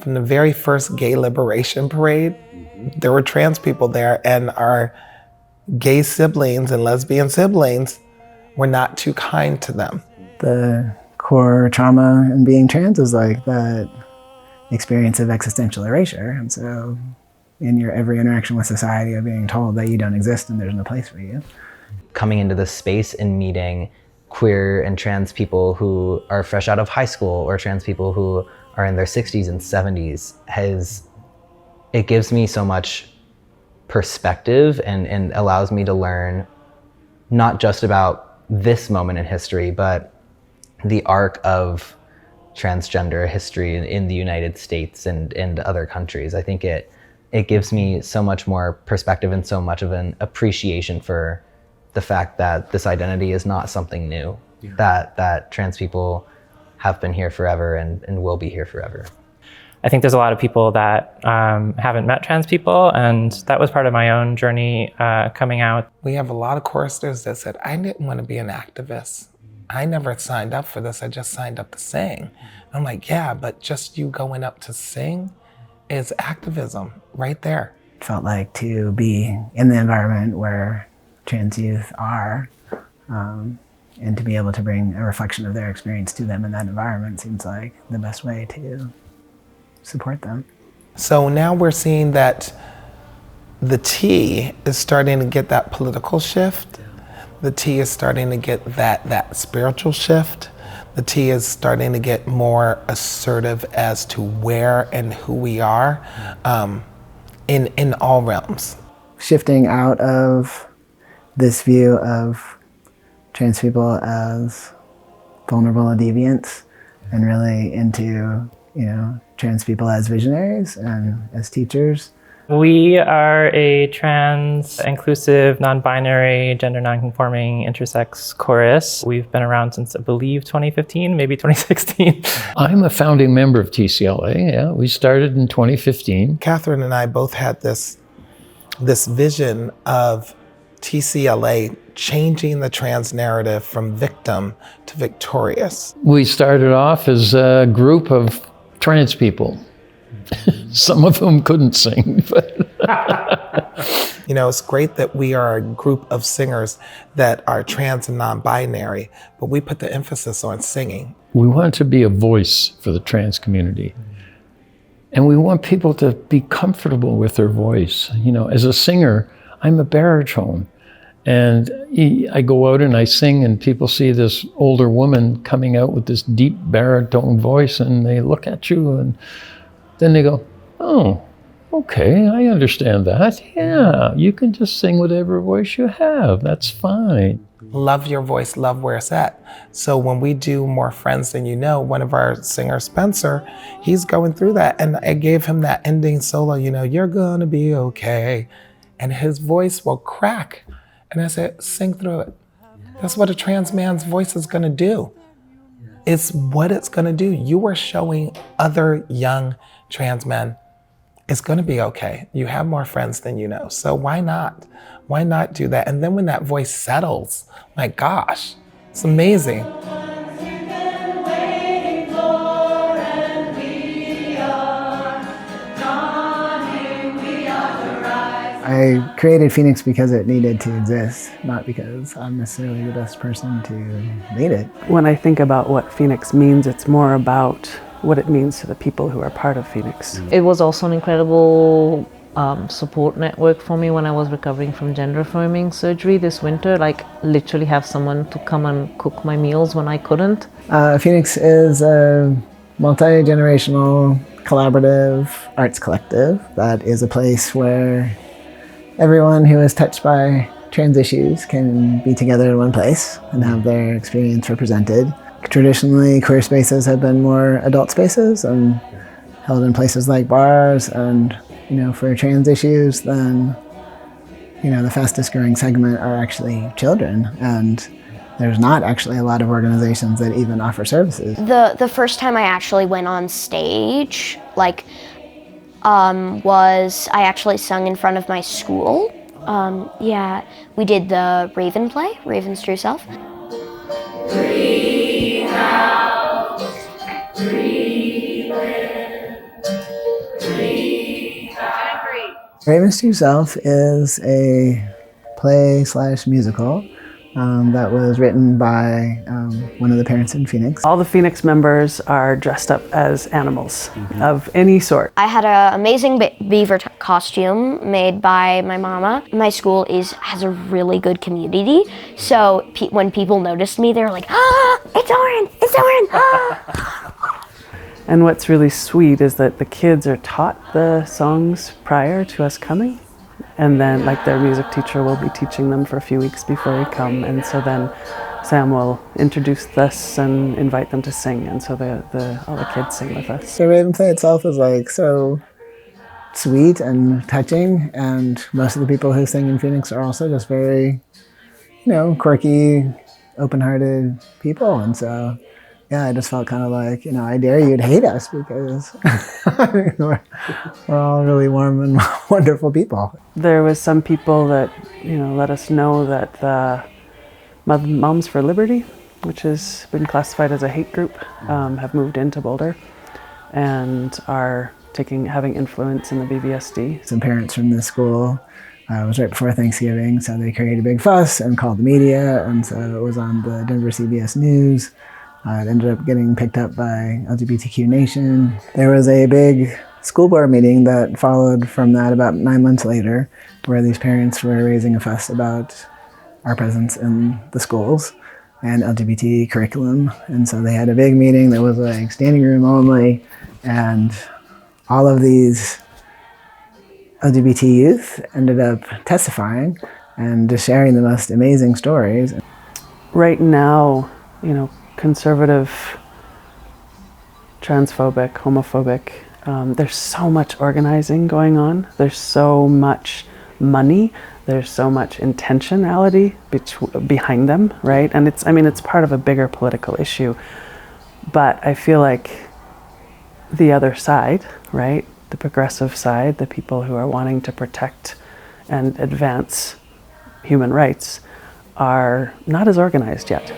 From the very first gay liberation parade, there were trans people there, and our gay siblings and lesbian siblings were not too kind to them. The core trauma in being trans is like that experience of existential erasure. And so in your every interaction with society of being told that you don't exist and there's no place for you. Coming into this space and meeting queer and trans people who are fresh out of high school or trans people who are in their 60s and 70s it gives me so much perspective and allows me to learn not just about this moment in history, but the arc of transgender history in the United States and other countries. I think it gives me so much more perspective and so much of an appreciation for the fact that this identity is not something new, that trans people have been here forever and will be here forever. I think there's a lot of people that haven't met trans people, and that was part of my own journey coming out. We have a lot of choristers that said, I didn't want to be an activist. I never signed up for this, I just signed up to sing. I'm like, yeah, but just you going up to sing is activism right there. It felt like to be in the environment where trans youth are, and to be able to bring a reflection of their experience to them in that environment seems like the best way to support them. So now we're seeing that the T is starting to get that political shift. The T is starting to get that spiritual shift. The T is starting to get more assertive as to where and who we are in all realms. Shifting out of this view of trans people as vulnerable and deviants and really into, trans people as visionaries and as teachers. We are a trans, inclusive, non-binary, gender non-conforming, intersex chorus. We've been around since, I believe, 2015, maybe 2016. I'm a founding member of TCLA, yeah. We started in 2015. Catherine and I both had this vision of TCLA changing the trans narrative from victim to victorious. We started off as a group of trans people. Some of them couldn't sing, but it's great that we are a group of singers that are trans and non-binary, but we put the emphasis on singing. We want to be a voice for the trans community. And we want people to be comfortable with their voice. As a singer, I'm a baritone. And I go out and I sing and people see this older woman coming out with this deep baritone voice and they look at you and then they go, oh, okay, I understand that. Yeah, you can just sing whatever voice you have. That's fine. Love your voice, love where it's at. So when we do More Friends Than You Know, one of our singers, Spencer, he's going through that. And I gave him that ending solo, you're gonna be okay. And his voice will crack. And I said, sing through it. That's what a trans man's voice is gonna do. It's what it's gonna do. You are showing other young trans men, it's gonna be okay. You have more friends than you know. So why not? Why not do that? And then when that voice settles, my gosh, it's amazing. I created Phoenix because it needed to exist, not because I'm necessarily the best person to lead it. When I think about what Phoenix means, it's more about what it means to the people who are part of Phoenix. It was also an incredible support network for me when I was recovering from gender affirming surgery this winter. Literally have someone to come and cook my meals when I couldn't. Phoenix is a multi-generational, collaborative arts collective that is a place where everyone who is touched by trans issues can be together in one place and have their experience represented. Traditionally, queer spaces have been more adult spaces and held in places like bars, and for trans issues, then the fastest growing segment are actually children, and there's not actually a lot of organizations that even offer services. The first time I actually went on stage, was I actually sung in front of my school. We did the Raven play, Raven's True Self. Breathe out, breathe in. Ravens to Yourself is a play/musical that was written by one of the parents in Phoenix. All the Phoenix members are dressed up as animals of any sort. I had an amazing beaver costume made by my mama. My school has a really good community, so when people noticed me, they were like, "Ah, it's Oren! It's Oren!" Ah. And what's really sweet is that the kids are taught the songs prior to us coming. And then like their music teacher will be teaching them for a few weeks before we come. And so then Sam will introduce this and invite them to sing. And so all the kids sing with us. The Raven play itself is like so sweet and touching. And most of the people who sing in Phoenix are also just very, quirky, open-hearted people. And so yeah, I just felt kind of like, I dare you to hate us because we're all really warm and wonderful people. There was some people that, let us know that the Moms for Liberty, which has been classified as a hate group, have moved into Boulder and are having influence in the BVSD. Some parents from this school, it was right before Thanksgiving, so they created a big fuss and called the media, and so it was on the Denver CBS News. It ended up getting picked up by LGBTQ Nation. There was a big school board meeting that followed from that about 9 months later, where these parents were raising a fuss about our presence in the schools and LGBT curriculum. And so they had a big meeting that was like standing room only, and all of these LGBT youth ended up testifying and just sharing the most amazing stories. Right now, conservative, transphobic, homophobic. There's so much organizing going on. There's so much money. There's so much intentionality behind them, right? And it's part of a bigger political issue. But I feel like the other side, right? The progressive side, the people who are wanting to protect and advance human rights are not as organized yet.